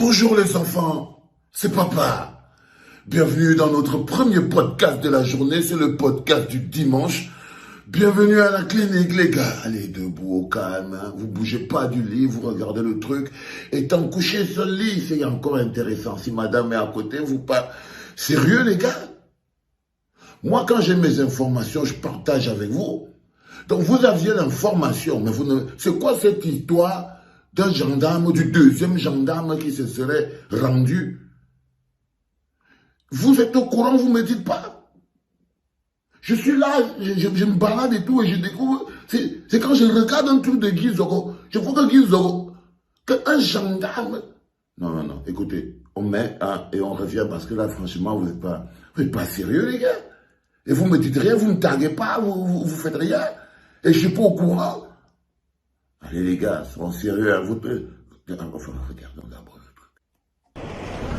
Bonjour les enfants, c'est papa. Bienvenue dans notre premier podcast de la journée, c'est le podcast du dimanche. Bienvenue à la clinique les gars. Allez debout au calme, hein. Vous bougez pas du lit, vous regardez le truc. Étant couché sur le lit, c'est encore intéressant. Si madame est à côté, vous pas... Sérieux les gars? Moi quand j'ai mes informations, je partage avec vous. Donc vous aviez l'information, mais vous ne... C'est quoi cette histoire d'un gendarme, du deuxième gendarme qui se serait rendu? Vous êtes au courant, vous ne me dites pas. Je suis là, je me balade et tout, et je découvre. C'est quand je regarde un truc de Guy Zoro, je vois que Guy Zoro, qu'un gendarme... Non, écoutez, on met un et on revient parce que là, franchement, vous n'êtes pas sérieux, les gars. Et vous ne me dites rien, vous ne me taguez pas, vous faites rien. Et je ne suis pas au courant. Allez, les gars, soyons sérieux, hein, enfin, regardons d'abord le truc.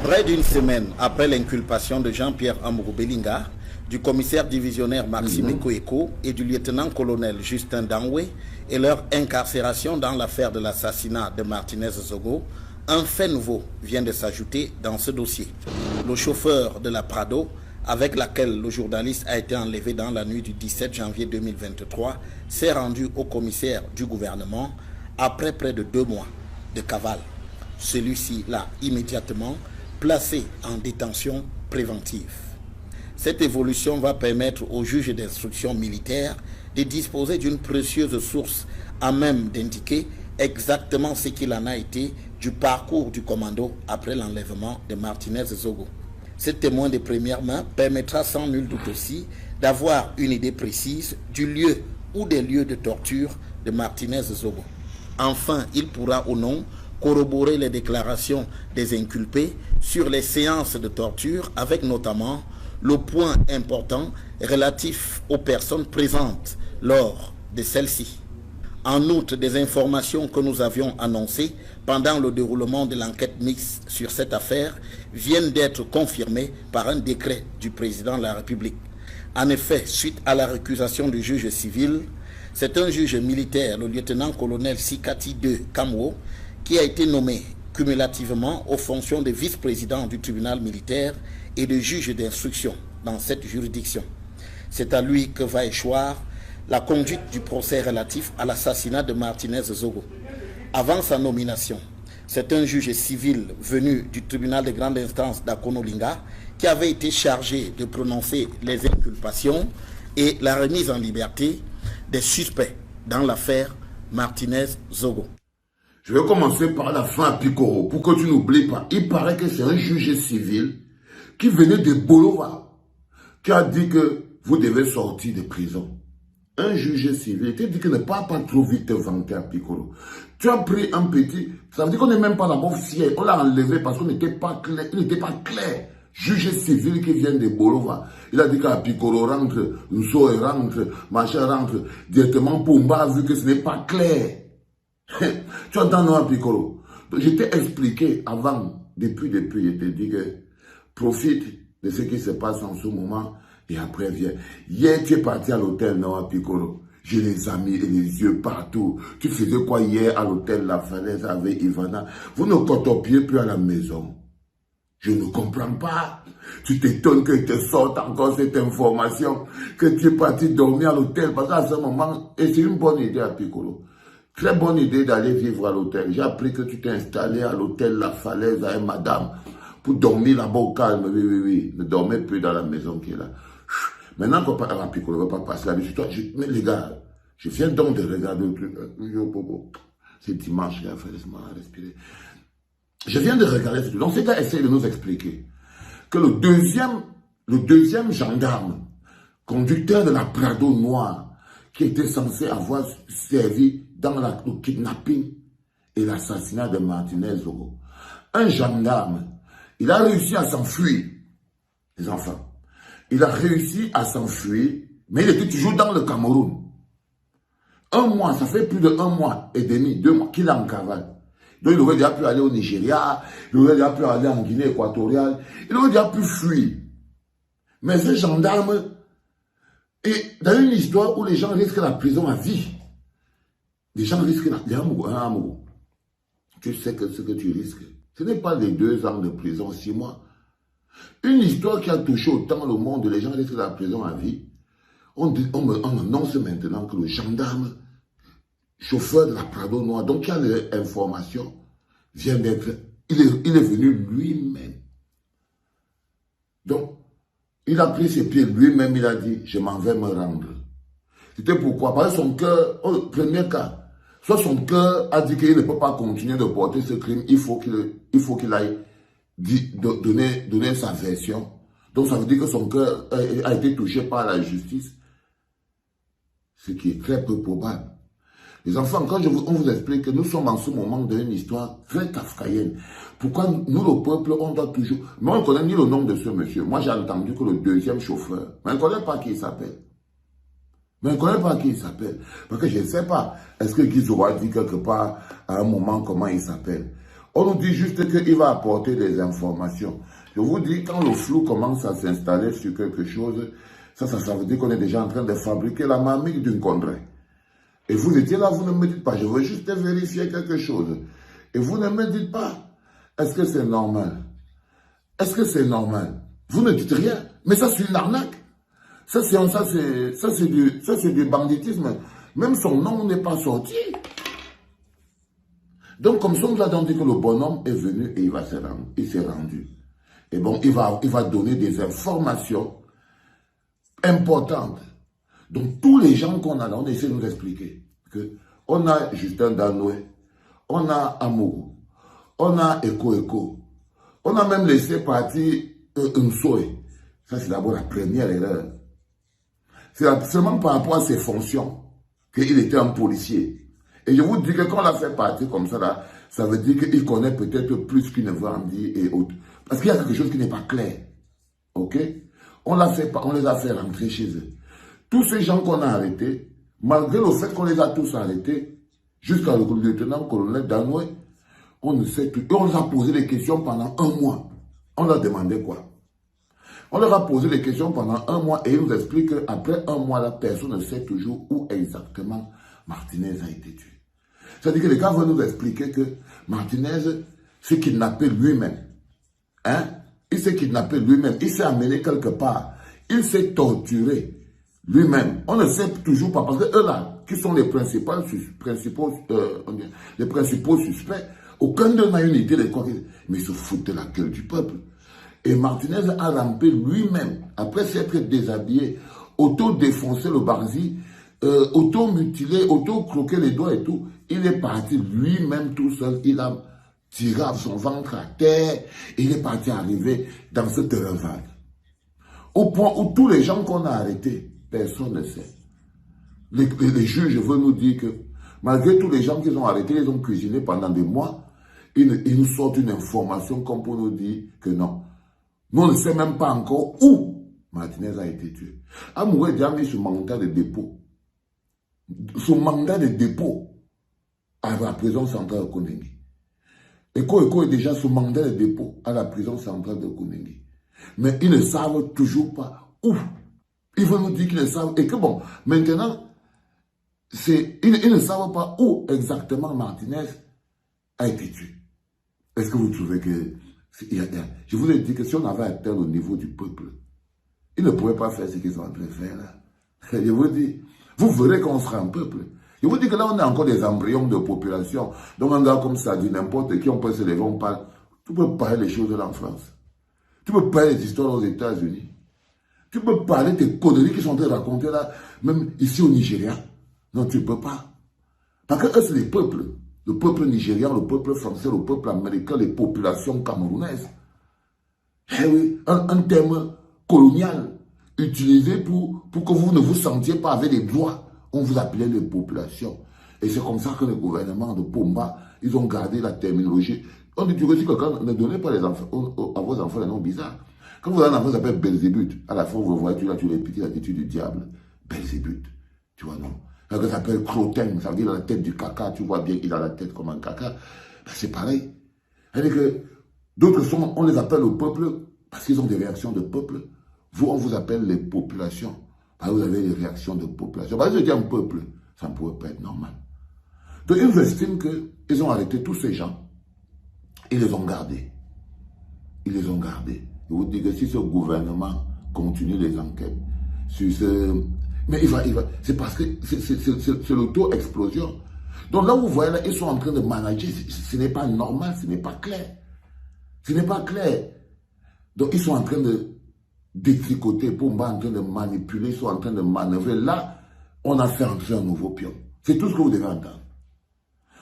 Près d'une semaine après l'inculpation de Jean-Pierre Amourou Belinga, du commissaire divisionnaire Maxime Ekoeko et du lieutenant-colonel Justin Danwe et leur incarcération dans l'affaire de l'assassinat de Martinez Zogo, un fait nouveau vient de s'ajouter dans ce dossier. Le chauffeur de la Prado, avec laquelle le journaliste a été enlevé dans la nuit du 17 janvier 2023, s'est rendu au commissaire du gouvernement après près de 2 mois de cavale. Celui-ci l'a immédiatement placé en détention préventive. Cette évolution va permettre au juge d'instruction militaire de disposer d'une précieuse source à même d'indiquer exactement ce qu'il en a été du parcours du commando après l'enlèvement de Martinez Zogo. Ce témoin de première main permettra sans nul doute aussi d'avoir une idée précise du lieu ou des lieux de torture de Martinez Zogo. Enfin, il pourra ou non corroborer les déclarations des inculpés sur les séances de torture avec notamment le point important relatif aux personnes présentes lors de celles-ci. En outre, des informations que nous avions annoncées pendant le déroulement de l'enquête mixte sur cette affaire viennent d'être confirmées par un décret du président de la République. En effet, suite à la récusation du juge civil, c'est un juge militaire, le lieutenant-colonel Sikati II Kamwo, qui a été nommé cumulativement aux fonctions de vice-président du tribunal militaire et de juge d'instruction dans cette juridiction. C'est à lui que va échoir la conduite du procès relatif à l'assassinat de Martinez Zogo. Avant sa nomination, c'est un juge civil venu du tribunal de grande instance d'Akonolinga qui avait été chargé de prononcer les inculpations et la remise en liberté des suspects dans l'affaire Martinez Zogo. Je vais commencer par la fin à Pikoro, pour que tu n'oublies pas. Il paraît que c'est un juge civil qui venait de Bolova, qui a dit que vous devez sortir de prison. Un juge civil qui dit que ne pas trop vite te vanter à Pikoro. Tu as pris un petit, ça veut dire qu'on n'est même pas là-bas officiel. On l'a enlevé parce qu'on n'était pas clair. Il n'était pas clair. Juge civil qui vient de Bolova. Il a dit qu'à Pikoro rentre, Nsoe rentre, machin rentre, directement Pumba, vu que ce n'est pas clair. Tu entends, non, Piccolo? Je t'ai expliqué avant, depuis, je t'ai dit que profite de ce qui se passe en ce moment et après viens. Hier, tu es parti à l'hôtel, non, Piccolo? J'ai les amis et les yeux partout. Tu faisais quoi hier à l'hôtel La Falaise avec Ivana? Vous ne cotopiez plus à la maison. Je ne comprends pas. Tu t'étonnes que te sorte encore cette information, que tu es parti dormir à l'hôtel, parce qu'à ce moment, et c'est une bonne idée à Piccolo. Très bonne idée d'aller vivre à l'hôtel. J'ai appris que tu t'es installé à l'hôtel La Falaise avec madame pour dormir là-bas au calme. Oui. Ne dormez plus dans la maison qui est là. Maintenant qu'on parle à Piccolo, on va pas passer là-dessus. Mais les gars, je viens donc de regarder le truc. C'est dimanche, il a fait laisse-moi respirer. Je viens de regarder ce truc. Donc ces gars essayent de nous expliquer que le deuxième gendarme, conducteur de la Prado noire, qui était censé avoir servi dans le kidnapping et l'assassinat de Martinez Zogo. Un gendarme, il a réussi à s'enfuir, les enfants. Il a réussi à s'enfuir, mais il était toujours dans le Cameroun. 1 mois, ça fait plus de 1 mois et demi, 2 mois qu'il est en cavale. Donc il aurait déjà pu aller au Nigeria, il aurait déjà pu aller en Guinée équatoriale, il aurait déjà pu fuir. Mais ce gendarme, et dans une histoire où les gens risquent la prison à vie, les gens risquent la... Tu sais que ce que tu risques, Ce n'est pas les 2 ans de prison, 6 mois. Une histoire qui a touché autant le monde, les gens restent dans la prison à vie. On annonce maintenant que le gendarme, chauffeur de la Prado Noire, donc qui a l'information, vient d'être, il est venu lui-même. Donc, il a pris ses pieds lui-même, il a dit, je m'en vais me rendre. C'était pourquoi, parce que son cœur, premier cas, soit son cœur a dit qu'il ne peut pas continuer de porter ce crime, il faut qu'il aille donner sa version. Donc ça veut dire que son cœur a été touché par la justice, ce qui est très peu probable. Les enfants, quand on vous explique que nous sommes en ce moment dans une histoire très kafkaïenne, pourquoi nous, le peuple, on doit toujours... Moi, on ne connaît ni le nom de ce monsieur. Moi, j'ai entendu que le 2e chauffeur, mais on ne connaît pas qui il s'appelle. Parce que je ne sais pas, est-ce que Guizou a dit quelque part à un moment comment il s'appelle. On nous dit juste qu'il va apporter des informations. Je vous dis, quand le flou commence à s'installer sur quelque chose, ça veut dire qu'on est déjà en train de fabriquer la marmite d'une contrée. Et vous étiez là, vous ne me dites pas, je veux juste vérifier quelque chose. Et vous ne me dites pas, est-ce que c'est normal? Est-ce que c'est normal? Vous ne dites rien, mais ça c'est une arnaque. Ça c'est du banditisme. Même son nom n'est pas sorti. Donc comme ça, on nous a dit que le bonhomme est venu et il s'est rendu. Et bon, il va donner des informations importantes. Donc tous les gens qu'on a là, on essaie de nous expliquer que on a Justin Danoué, on a Amourou, on a Eko, on a même laissé partir Nsoé. Ça c'est d'abord la première erreur. C'est seulement par rapport à ses fonctions qu'il était un policier. Et je vous dis que quand on l'a fait partir comme ça, là, ça veut dire qu'il connaît peut-être plus qu'une vendie et autres. Parce qu'il y a quelque chose qui n'est pas clair. Ok? On les a fait rentrer chez eux. Tous ces gens qu'on a arrêtés, malgré le fait qu'on les a tous arrêtés, jusqu'à le lieutenant-colonel Danoué, on ne sait plus. Et on leur a posé des questions pendant 1 mois. On leur demandait quoi? On leur a posé des questions pendant 1 mois et ils nous expliquent qu'après 1 mois, la personne ne sait toujours où exactement Martinez a été tué. C'est-à-dire que les gars veulent nous expliquer que Martinez s'est kidnappé lui-même. Hein? Il s'est kidnappé lui-même. Il s'est amené quelque part. Il s'est torturé lui-même. On ne sait toujours pas. Parce que eux là, qui sont les principaux suspects, aucun d'eux n'a une idée de quoi. Mais ils se foutent de la gueule du peuple. Et Martinez a rampé lui-même, après s'être déshabillé, auto-défoncé le barzi, auto-mutilé, auto-croqué les doigts et tout. Il est parti lui-même tout seul. Il a tiré son ventre à terre. Il est parti arriver dans ce terrain vague. Au point où tous les gens qu'on a arrêtés, personne ne sait. Les juges veulent nous dire que malgré tous les gens qu'ils ont arrêtés, ils ont cuisiné pendant des mois, ils nous sortent une information comme pour nous dire que non. Nous, on ne sait même pas encore où Martinez a été tué. Amouré a mis son mandat de dépôt. Son mandat de dépôt à la prison centrale de Konengi. Eko est déjà sous mandat de dépôt à la prison centrale de Konengi. Mais ils ne savent toujours pas où. Ils veulent nous dire qu'ils ne savent. Et que bon, maintenant, ils ne savent pas où exactement Martinez a été tué. Est-ce que vous trouvez que... Je vous ai dit que si on avait atteint le niveau du peuple, ils ne pourraient pas faire ce qu'ils sont en train de faire là. Je vous dis, vous verrez qu'on sera un peuple. Je vous dis que là, on a encore des embryons de population. Donc un gars comme ça dit n'importe qui, on peut se lever, on parle. Tu peux parler des choses là en France. Tu peux parler des histoires aux États-Unis. Tu peux parler des conneries qui sont en train de raconter là, même ici au Nigeria. Non, tu ne peux pas. Parce que eux, c'est les peuples. Le peuple nigérian, le peuple français, le peuple américain, les populations camerounaises. Eh oui, un terme colonial utilisé pour que vous ne vous sentiez pas avec des droits. On vous appelait les populations. Et c'est comme ça que le gouvernement de Pomba, ils ont gardé la terminologie. On dit toujours que quelqu'un ne donnez pas les enfants, à vos enfants des noms bizarres. Quand vous avez un enfant qui s'appelle Belzébuth, à la fin vous voyez, tu les piquez l'attitude du diable. Belzébuth. Tu vois, non? Quelqu'un qui s'appelle Crotin, ça veut dire dans la tête du caca, tu vois bien qu'il a la tête comme un caca. Ben, c'est pareil. C'est-à-dire que d'autres sont, on les appelle le peuple parce qu'ils ont des réactions de peuple. Vous, on vous appelle les populations. Parce que vous avez des réactions de population. Parce que je dis un peuple, ça ne pourrait pas être normal. Donc ils estiment qu'ils ont arrêté tous ces gens. Ils les ont gardés. Ils les ont gardés. Je vous dis que si ce gouvernement continue les enquêtes sur ce... Mais il va... C'est parce que c'est l'auto-explosion. Donc là, vous voyez, là, ils sont en train de manager. Ce n'est pas normal, ce n'est pas clair. Ce n'est pas clair. Donc, ils sont en train de détricoter, Pomba en train de manipuler, ils sont en train de manœuvrer. Là, on a fait entrer un nouveau pion. C'est tout ce que vous devez entendre.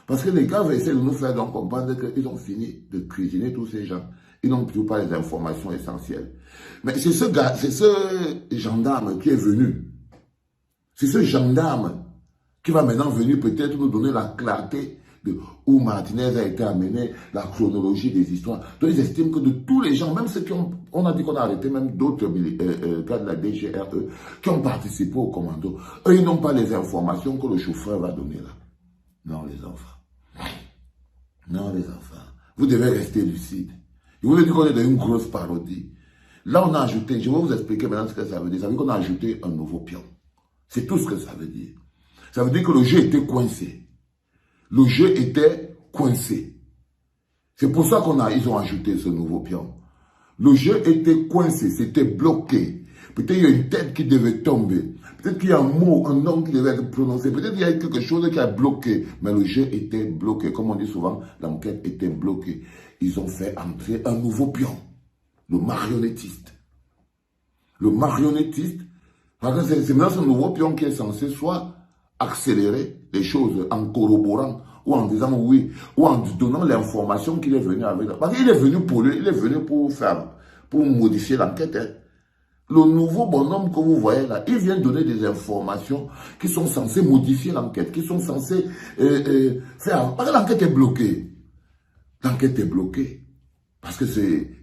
Parce que les gars vont essayer de nous faire donc comprendre qu'ils ont fini de cuisiner tous ces gens. Ils n'ont plus pas les informations essentielles. Mais c'est ce gars, c'est ce gendarme qui est venu. C'est ce gendarme qui va maintenant venir peut-être nous donner la clarté de où Martinez a été amené, la chronologie des histoires. Donc ils estiment que de tous les gens, même ceux qui ont, on a dit qu'on a arrêté même d'autres gars de la DGRE, qui ont participé au commando, eux ils n'ont pas les informations que le chauffeur va donner là. Non les enfants. Non les enfants. Vous devez rester lucide. Je vous ai dit qu'on est dans une grosse parodie. Là on a ajouté, je vais vous expliquer maintenant ce que ça veut dire. Ça veut dire qu'on a ajouté un nouveau pion. C'est tout ce que ça veut dire. Ça veut dire que le jeu était coincé. Le jeu était coincé. C'est pour ça ils ont ajouté ce nouveau pion. Le jeu était coincé, c'était bloqué. Peut-être qu'il y a une tête qui devait tomber. Peut-être qu'il y a un mot, un nom qui devait être prononcé. Peut-être qu'il y a quelque chose qui a bloqué. Mais le jeu était bloqué. Comme on dit souvent, l'enquête était bloquée. Ils ont fait entrer un nouveau pion. Le marionnettiste. Le marionnettiste, parce que c'est maintenant ce nouveau pion qui est censé soit accélérer les choses en corroborant ou en disant oui, ou en donnant l'information qu'il est venu avec. Parce qu'il est venu pour lui, il est venu pour modifier l'enquête. Hein. Le nouveau bonhomme que vous voyez là, il vient donner des informations qui sont censées modifier l'enquête, qui sont censées faire... Parce que l'enquête est bloquée. L'enquête est bloquée. Parce que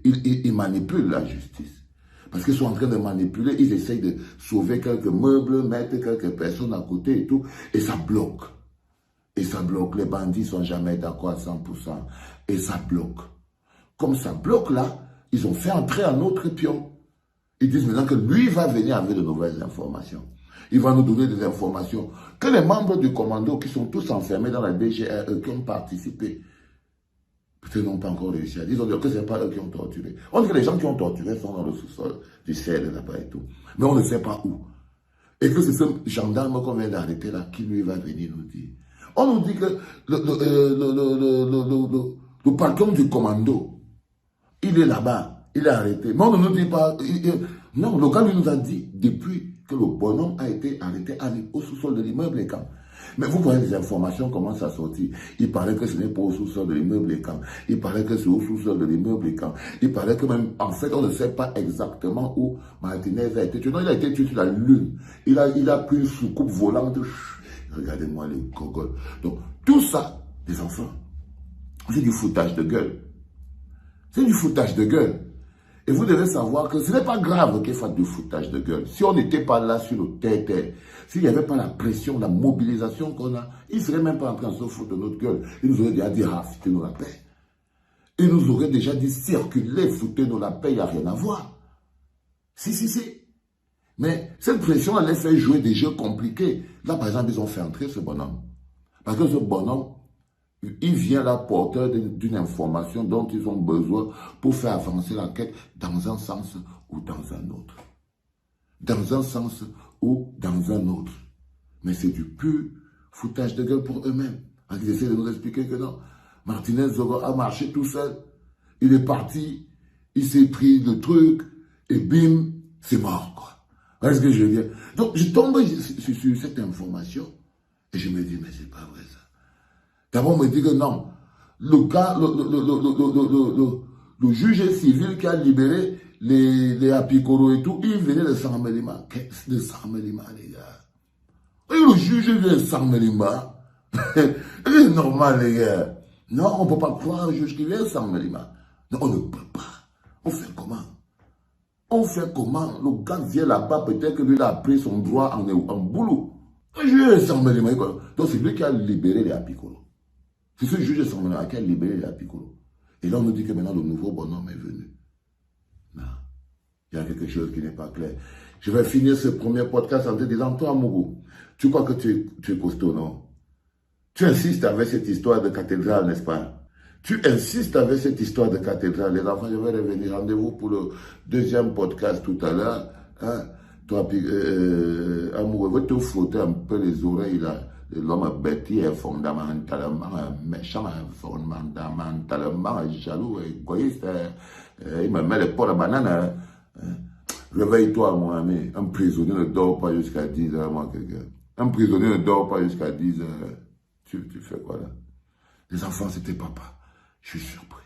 ils manipulent la justice. Parce qu'ils sont en train de manipuler, ils essayent de sauver quelques meubles, mettre quelques personnes à côté et tout, et ça bloque. Et ça bloque. Les bandits ne sont jamais d'accord à 100%. Et ça bloque. Comme ça bloque là, ils ont fait entrer un autre pion. Ils disent maintenant que lui va venir avec de nouvelles informations. Il va nous donner des informations que les membres du commando qui sont tous enfermés dans la DGRE, qui ont participé, peut-être n'ont pas encore réussi à dire. Ils ont dit que ce n'est pas eux qui ont torturé. On dit que les gens qui ont torturé sont dans le sous-sol du CL là-bas et tout. Mais on ne sait pas où. Et que c'est ce gendarme qu'on vient d'arrêter là qui lui va venir nous dire. On nous dit que le patron du commando, il est là-bas. Il est arrêté. Mais on ne nous dit pas... non, le gars lui nous a dit depuis que le bonhomme a été arrêté au sous-sol de l'immeuble et camp. Mais vous voyez les informations commencent à sortir. Il paraît que ce n'est pas au sous-sol de l'immeuble et camp. Il paraît que c'est au sous-sol de l'immeuble et camp. Il paraît que même, en fait, on ne sait pas exactement où Martinez a été tué. Non, il a été tué sur la Lune. Il a pris une soucoupe volante. Regardez-moi les gogoles. Donc, tout ça, les enfants, c'est du foutage de gueule. C'est du foutage de gueule. Et vous devez savoir que ce n'est pas grave qu'il fasse du foutage de gueule. Si on n'était pas là sur le terre-terre, s'il n'y avait pas la pression, la mobilisation qu'on a, il ne serait même pas en train de se foutre de notre gueule. Il nous aurait déjà dit, foutez-nous la paix. Il nous aurait déjà dit, circulez, foutez-nous la paix, il n'y a rien à voir. Si. Mais cette pression, elle les fait jouer des jeux compliqués. Là, par exemple, ils ont fait entrer ce bonhomme. Parce que ce bonhomme, il vient là porteur d'une information dont ils ont besoin pour faire avancer l'enquête dans un sens ou dans un autre. Dans un sens ou dans un autre. Mais c'est du pur foutage de gueule pour eux-mêmes. Ils essaient de nous expliquer que non. Martinez a marché tout seul. Il est parti, il s'est pris le truc, et bim, c'est mort, quoi. Vous voyez ce que je veux dire? Donc, je tombe sur cette information, et je me dis, mais c'est pas vrai ça. D'abord, on me dit que non. Le juge civil qui a libéré les Apikoro et tout, il venait de Sarmelima. Qu'est-ce de Sarmelima, les gars? Et le juge vient de Sarmelima. C'est normal, les gars. Non, on ne peut pas croire un juge qui vient de Sarmelima. Non, on ne peut pas. On fait comment? On fait comment? Le gars vient là-bas, peut-être que lui, il a pris son droit en boulot. Le juge de Sarmelima. Donc, c'est lui qui a libéré les Apikoro. C'est ce juge de Sarmelima qui a libéré les Apikoro. Et là, on nous dit que maintenant, le nouveau bonhomme est venu. Non. Il y a quelque chose qui n'est pas clair. Je vais finir ce premier podcast en te disant, toi, Mourou, tu crois que tu es costaud, non? Tu insistes avec cette histoire de cathédrale, n'est-ce pas? Tu insistes avec cette histoire de cathédrale. Les enfants, je vais revenir. Rendez-vous pour le deuxième podcast tout à l'heure. Hein? Toi, amoureux, va te frotter un peu les oreilles là. L'homme bêti est fondamentalement méchant, fondamentalement jaloux, égoïste. Il me met les pots à banane. Hein? Réveille-toi, mon ami. Un prisonnier ne dort pas jusqu'à 10 heures, moi, quelqu'un. Un prisonnier ne dort pas jusqu'à 10 heures. Tu fais quoi là? Les enfants, c'était papa. Je suis surpris.